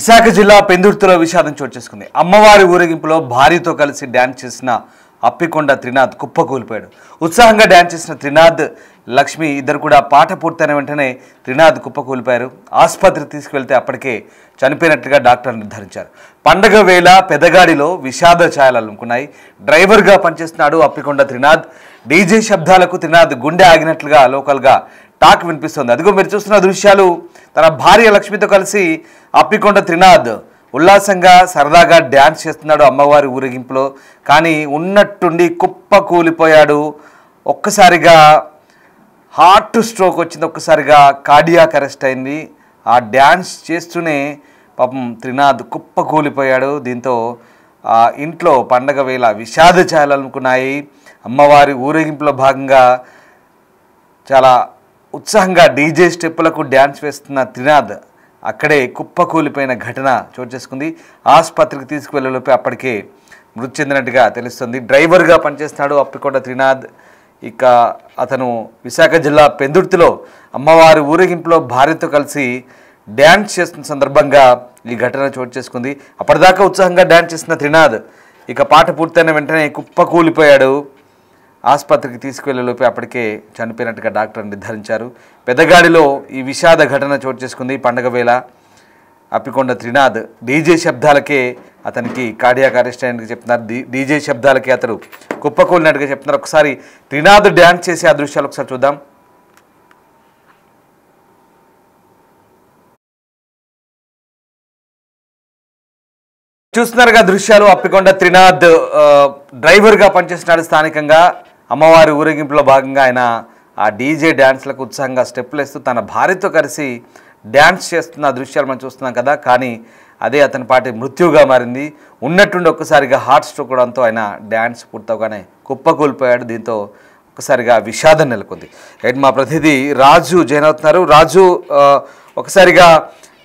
విశాఖ జిల్లా పెందుర్తిలో విషాదం చోటు చేసుకుంది. అమ్మవారి ఊరేగింపులో భార్యతో కలిసి డ్యాన్స్ చేసిన అప్పికొండ త్రినాథ్ కుప్పకూలిపోయాడు. ఉత్సాహంగా డ్యాన్స్ చేసిన త్రినాథ్, లక్ష్మి ఇద్దరు కూడా పాట పూర్తయిన వెంటనే త్రినాథ్ కుప్పకూలిపోయారు. ఆసుపత్రికి తీసుకువెళ్తే అప్పటికే చనిపోయినట్లుగా డాక్టర్లు నిర్ధారించారు. పండగ వేళ పెదగాడిలో విషాద ఛాయలు అలుముకున్నాయి. డ్రైవర్గా పనిచేస్తున్నాడు అప్పికొండ త్రినాథ్. డీజే శబ్దాలకు త్రినాథ్ గుండె ఆగినట్లుగా లోకల్గా టాక్ వినిపిస్తుంది. అదిగో మీరు చూస్తున్న దృశ్యాలు. తన భార్య లక్ష్మితో కలిసి అప్పికొండ త్రినాథ్ ఉల్లాసంగా సరదాగా డ్యాన్స్ చేస్తున్నాడు అమ్మవారి ఊరేగింపులో. కానీ ఉన్నట్టుండి కుప్ప కూలిపోయాడు. ఒక్కసారిగా హార్ట్ స్ట్రోక్ వచ్చింది, ఒక్కసారిగా కార్డియాక్ అరెస్ట్ అయింది. ఆ డ్యాన్స్ చేస్తూనే పాపం త్రినాథ్ కుప్ప కూలిపోయాడు. దీంతో ఇంట్లో పండగ వేళ విషాద ఛాయలు అలుముకున్నాయి. అమ్మవారి ఊరేగింపులో భాగంగా చాలా ఉత్సాహంగా డీజే స్టెప్పులకు డ్యాన్స్ వేస్తున్న త్రినాథ్ అక్కడే కుప్పకూలిపోయిన ఘటన చోటు చేసుకుంది. ఆసుపత్రికి తీసుకువెళ్ళలోపే అప్పటికే మృతి చెందినట్టుగా తెలుస్తుంది. డ్రైవర్గా పనిచేస్తున్నాడు అప్పికొండ త్రినాథ్. ఇక అతను విశాఖ జిల్లా పెందుర్తిలో అమ్మవారి ఊరేగింపులో భార్యతో కలిసి డ్యాన్స్ చేస్తున్న సందర్భంగా ఈ ఘటన చోటు చేసుకుంది. అప్పటిదాకా ఉత్సాహంగా డ్యాన్స్ చేస్తున్న త్రినాథ్ ఇక పాట పూర్తయిన వెంటనే కుప్పకూలిపోయాడు. ఆసుపత్రికి తీసుకువెళ్ళలోపే అప్పటికే చనిపోయినట్టుగా డాక్టర్ నిర్ధారించారు. పెదగాడిలో ఈ విషాద ఘటన చోటు చేసుకుంది. పండగ వేళ అప్పికొండ త్రినాథ్ డీజే శబ్దాలకే అతనికి కార్డియాక్ అరెస్ట్ అయినట్టుగా చెప్తున్నారు. డీజే శబ్దాలకే అతడు కుప్పకూలినట్టుగా చెప్తున్నారు. ఒకసారి త్రినాథ్ డ్యాన్స్ చేసే ఆ దృశ్యాలు ఒకసారి చూద్దాం. చూస్తున్నారుగా దృశ్యాలు. అప్పికొండ త్రినాథ్ డ్రైవర్గా పనిచేస్తున్నాడు స్థానికంగా. అమ్మవారి ఊరేగింపులో భాగంగా ఆయన ఆ డీజే డ్యాన్స్లకు ఉత్సాహంగా స్టెప్పులు వేస్తూ తన భార్యతో కలిసి డ్యాన్స్ చేస్తున్న దృశ్యాలు మనం చూస్తున్నాం కదా. కానీ అదే అతని పాటి మృత్యువుగా మారింది. ఉన్నట్టుండి ఒక్కసారిగా హార్ట్ స్ట్రోక్ అవడంతో ఆయన డ్యాన్స్ పూర్తవగానే కుప్పకూలిపోయాడు. దీంతో ఒకసారిగా విషాదం నెలకొంది. మా ప్రతినిధి రాజు జాయిన్ అవుతున్నారు. రాజు, ఒకసారిగా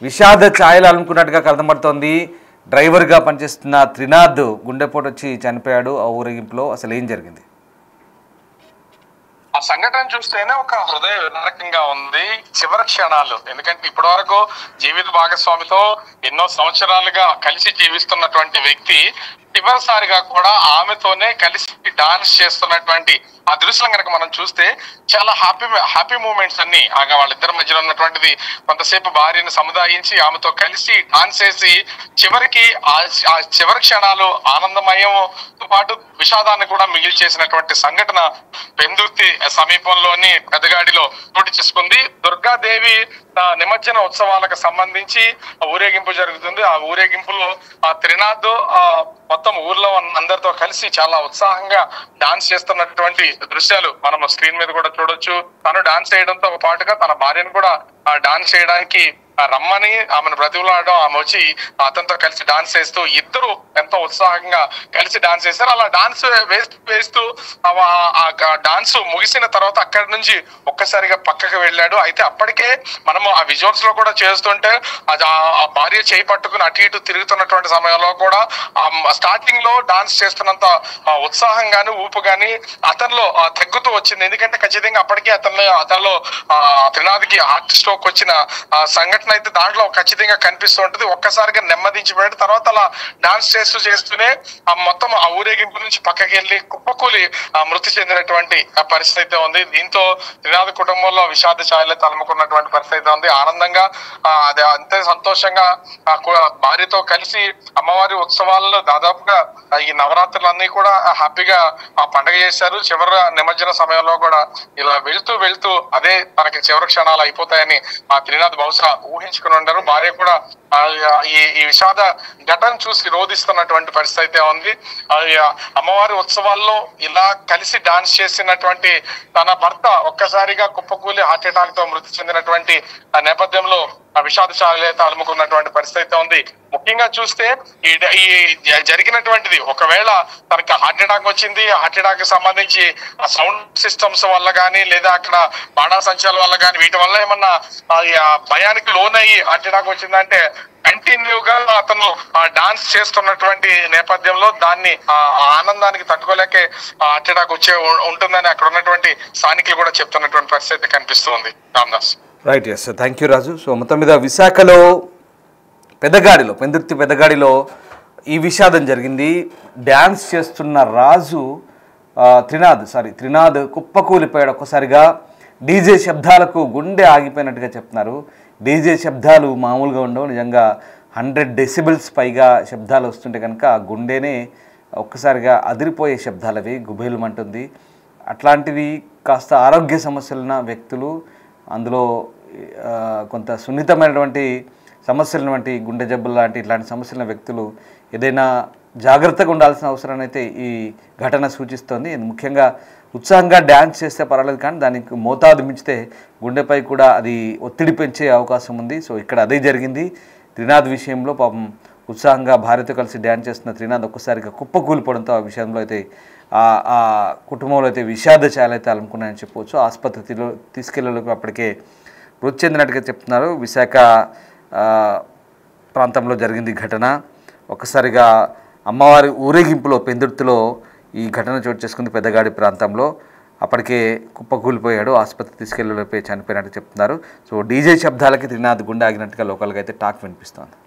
విషాద ఛాయలు అనుకున్నట్టుగా అర్థమవుతోంది. డ్రైవర్గా పనిచేస్తున్న త్రినాథ్ గుండెపోటు వచ్చి చనిపోయాడు ఆ ఊరేగింపులో. అసలు ఏం జరిగింది? ఆ సంఘటన చూస్తేనే ఒక హృదయ విదారకంగా ఉంది. చివరి క్షణాలు, ఎందుకంటే ఇప్పటి వరకు జీవిత భాగస్వామితో ఎన్నో సంవత్సరాలుగా కలిసి జీవిస్తున్నటువంటి వ్యక్తి చివరిసారిగా కూడా ఆమెతోనే కలిసి డాన్స్ చేస్తున్నటువంటి ఆ దృశ్యం కనుక మనం చూస్తే చాలా హ్యాపీ మూమెంట్స్ అన్ని వాళ్ళిద్దరి మధ్యలో ఉన్నటువంటిది. కొంతసేపు భార్యను సముదాయించి ఆమెతో కలిసి డాన్స్ చేసి చివరికి ఆ చివరి క్షణాలు ఆనందమయంతో పాటు విషాదాన్ని కూడా మిగిల్చేసినటువంటి సంఘటన పెందుర్తి సమీపంలోని పెదగాడిలో చోటు చేసుకుంది. దుర్గాదేవి నిమజ్జన ఉత్సవాలకు సంబంధించి ఊరేగింపు జరుగుతుంది. ఆ ఊరేగింపులో ఆ త్రినాథ్ మొత్తం ఊర్లో అందరితో కలిసి చాలా ఉత్సాహంగా డాన్స్ చేస్తున్నటువంటి దృశ్యాలు మనం స్క్రీన్ మీద కూడా చూడొచ్చు. తను డాన్స్ చేయడంతో పాటుగా తన భార్యను కూడా డాన్స్ చేయడానికి రమ్మని ఆమెను బ్రతిమలాడడం, ఆమె వచ్చి అతనితో కలిసి డాన్స్ చేస్తూ ఇద్దరు ఎంతో ఉత్సాహంగా కలిసి డాన్స్ చేశారు. అలా డాన్స్ వేస్తూ ఆ డాన్స్ ముగిసిన తర్వాత అక్కడి నుంచి ఒక్కసారిగా పక్కకు వెళ్ళాడు. అయితే అప్పటికే మనము ఆ విజువల్స్ లో కూడా చేస్తుంటే ఆ భార్య చేయి పట్టుకుని అటు ఇటు తిరుగుతున్నటువంటి సమయంలో కూడా స్టార్టింగ్ లో డాన్స్ చేస్తున్నంత ఉత్సాహం గాని ఊపు గాని అతనిలో తగ్గుతూ వచ్చింది. ఎందుకంటే ఖచ్చితంగా అప్పటికే అతనిలో త్రినాథ్కి హార్ట్ స్ట్రోక్ వచ్చిన సంఘటన అయితే దాంట్లో ఖచ్చితంగా కనిపిస్తూ ఉంటుంది. ఒక్కసారిగా నెమ్మదించిపోయాడు. తర్వాత అలా డాన్స్ చేస్తూనే మొత్తం ఆ ఊరేగింపు నుంచి పక్కకి వెళ్ళి కుప్పకూలి మృతి చెందినటువంటి పరిస్థితి అయితే ఉంది. దీంతో త్రినాథ్ కుటుంబంలో విషాద ఛాయలు తలుముకున్నటువంటి పరిస్థితి ఉంది. ఆనందంగా అది అంతే సంతోషంగా భార్యతో కలిసి అమ్మవారి ఉత్సవాల్లో దాదాపుగా ఈ నవరాత్రులన్నీ కూడా హ్యాపీగా పండుగ చేశారు. చివరి నిమజ్జన సమయంలో కూడా ఇలా వెళ్తూ అదే తనకి చివరి క్షణాలు అయిపోతాయని ఆ త్రినాథ్ బహుశా ఊహించుకుని ఉంటారు. భార్య కూడా ఈ విషాద ఘటన చూసి రోధిస్తున్నటువంటి పరిస్థితి అయితే ఉంది. అమ్మవారి ఉత్సవాల్లో ఇలా కలిసి డాన్స్ చేసినటువంటి తన భర్త ఒక్కసారిగా కుప్పకూలి హార్ట్ అటాక్ తో మృతి చెందినటువంటి నేపథ్యంలో విషాద ఛాయలు అలుముకున్నటువంటి పరిస్థితి ఉంది. ముఖ్యంగా చూస్తే ఈ జరిగినటువంటిది ఒకవేళ తనకి హార్ట్ అటాక్ వచ్చింది, హార్ట్ అటాక్ కి సంబంధించి ఆ సౌండ్ సిస్టమ్స్ వల్ల కానీ లేదా అక్కడ బాణాసంచాల వల్ల కానీ వీటి వల్ల ఏమన్నా భయానికి లోనయ్యి హార్ట్ అటాక్ వచ్చిందంటే కంటిన్యూగా అతను డాన్స్ చేస్తున్నటువంటి నేపథ్యంలో దాన్ని ఆనందానికి తట్టుకోలేకే హార్ట్ అటాక్ వచ్చే ఉంటుందని అక్కడ ఉన్నటువంటి స్థానికులు కూడా చెప్తున్నటువంటి పరిస్థితి కనిపిస్తుంది. Ramdas. Right, yes, thank you Raju. So మొత్తం మీద విశాఖలో పెందుర్తి పెద్దగాడిలో ఈ విషాదం జరిగింది. డ్యాన్స్ చేస్తున్న రాజు త్రినాద్ కుప్పకూలిపోయాడు. ఒక్కసారిగా డీజే శబ్దాలకు గుండె ఆగిపోయినట్టుగా చెప్తున్నారు. డీజే శబ్దాలు మామూలుగా ఉండవు, నిజంగా 100 డెసిబిల్స్ పైగా శబ్దాలు వస్తుంటే కనుక ఆ గుండెనే ఒక్కసారిగా అదిరిపోయే శబ్దాలు అవి, గుబేలుమంటుంది. అట్లాంటివి కాస్త ఆరోగ్య సమస్యలున్న వ్యక్తులు, అందులో కొంత సున్నితమైనటువంటి సమస్యలు వంటి గుండె జబ్బులు లాంటి ఇట్లాంటి సమస్యలున్న వ్యక్తులు ఏదైనా జాగ్రత్తగా ఉండాల్సిన అవసరం అయితే ఈ ఘటన సూచిస్తోంది. ముఖ్యంగా ఉత్సాహంగా డ్యాన్స్ చేస్తే పర్వాలేదు, కానీ దానికి మోతాదు మించితే గుండెపై కూడా అది ఒత్తిడి పెంచే అవకాశం ఉంది. సో ఇక్కడ అదే జరిగింది. త్రినాద్ విషయంలో పాపం ఉత్సాహంగా భార్యతో కలిసి డ్యాన్స్ చేస్తున్న త్రినాద్ ఒక్కసారిగా కుప్పకూలిపోవడంతో ఆ విషయంలో అయితే ఆ కుటుంబంలో అయితే విషాద ఛాయలైతే అలుముకున్నాయని చెప్పవచ్చు. ఆసుపత్రిలో తీసుకెళ్ళలోకి అప్పటికే మృతి చెందినట్టుగా చెప్తున్నారు. విశాఖ ప్రాంతంలో జరిగింది ఘటన. ఒక్కసారిగా అమ్మవారి ఊరేగింపులో పెందుర్తిలో ఈ ఘటన చోటు చేసుకుంది. పెద్దగాడి ప్రాంతంలో అప్పటికే కుప్పకూలిపోయాడు, ఆసుపత్రి తీసుకెళ్ళలోపే చనిపోయినట్టు చెప్తున్నారు. సో డీజే శబ్దాలకి త్రినాద్ గుండె ఆగినట్టుగా లోకల్గా అయితే టాక్ వినిపిస్తోంది.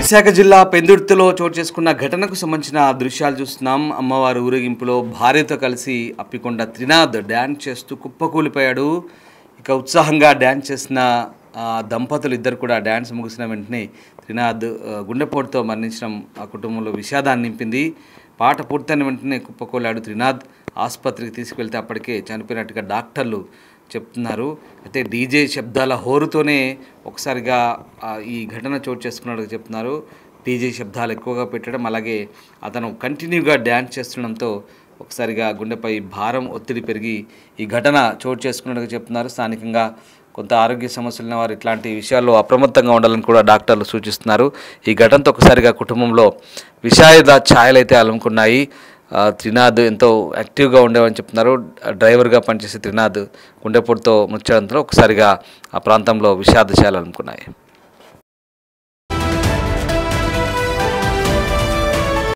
విశాఖ జిల్లా పెందుర్తిలో చోటు చేసుకున్న ఘటనకు సంబంధించిన దృశ్యాలు చూస్తున్నాం. అమ్మవారి ఊరేగింపులో భార్యతో కలిసి అప్పికొండ త్రినాద్ డ్యాన్స్ చేస్తూ కుప్పకూలిపోయాడు. ఇక ఉత్సాహంగా డ్యాన్స్ చేసిన దంపతులు ఇద్దరు కూడా డ్యాన్స్ ముగిసిన వెంటనే త్రినాద్ గుండెపోటుతో మరణించడం ఆ కుటుంబంలో విషాదాన్ని నింపింది. పాట పూర్తయిన వెంటనే కుప్పకూలాడు త్రినాద్. ఆసుపత్రికి తీసుకువెళ్తే అప్పటికే చనిపోయినట్టుగా డాక్టర్లు చెప్తున్నారు. అయితే డీజే శబ్దాల హోరుతోనే ఒకసారిగా ఈ ఘటన చోటు చేసుకున్నట్టుగా చెప్తున్నారు. డీజే శబ్దాలు ఎక్కువగా పెట్టడం, అలాగే అతను కంటిన్యూగా డ్యాన్స్ చేస్తుండడంతో ఒకసారిగా గుండెపై భారం ఒత్తిడి పెరిగి ఈ ఘటన చోటు చేసుకున్నట్టుగా చెప్తున్నారు. స్థానికంగా కొంత ఆరోగ్య సమస్యలు ఉన్న వారు ఇట్లాంటి విషయాల్లో అప్రమత్తంగా ఉండాలని కూడా డాక్టర్లు సూచిస్తున్నారు. ఈ ఘటనతో ఒకసారిగా కుటుంబంలో విషాద ఛాయలైతే అలుముకున్నాయి. త్రినాద్ ఎంతో యాక్టివ్గా ఉండేవని చెప్తున్నారు. డ్రైవర్గా పనిచేసే త్రినాద్ గుండెపోటుతో మృతి చెందడంతో ఒకసారిగా ఆ ప్రాంతంలో విషాద ఛాయలు అలుముకున్నాయి.